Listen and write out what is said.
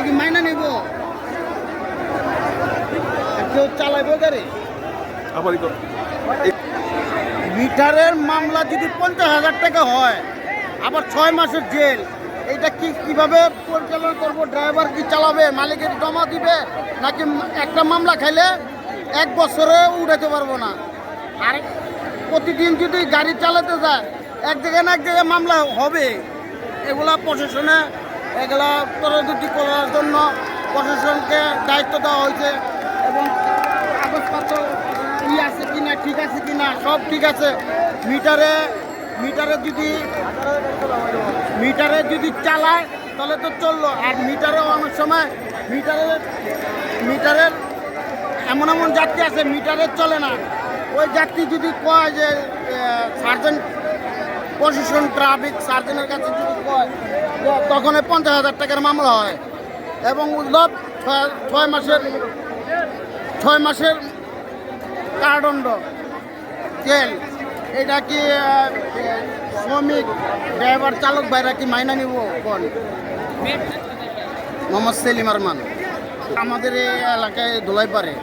কি মাইনা নিব? কেউ চালাইবো গাড়ি? মিটারের মামলা যদি 50,000 টাকা হয়, আবার 6 মাসের জেল, এটা কিভাবে পরিচালনা করব? ড্রাইভার কি চালাবে, মালিকের জমা দিবে, নাকি একটা মামলা খাইলে 1 বছরে উঠাতে পারবো না? আর প্রতিদিন যদি গাড়ি চালাতে যায়, এক জায়গায় না এক জায়গায় মামলা হবে। এগুলা প্রশাসনে এগুলা তদারকি করার জন্য প্রশাসনকে দায়িত্ব দেওয়া হয়েছে, এবং কাগজপত্র আছে কিনা, ঠিক আছে কিনা, সব ঠিক আছে। মিটারে যদি চালায় তাহলে তো চললো। আর মিটারে অনেক সময় মিটারের এমন এমন যাত্রী আছে মিটারে চলে না। ওই যাত্রী যদি কয় যে সার্জেন্ট, প্রশাসন ট্রাফিক সার্জেন্টের কাছে যদি কয়, তখন 50,000 টাকার মামলা হয়, এবং উদ্যোগ 6 মাসের কারাদণ্ড, জেল। এটা কি শ্রমিক ড্রাইভার চালক ভাইরা কি মাইনা নিব? কোন মোহাম্মদ সেলিম আরমান, আমাদের এই এলাকায় ধোলাই পারে।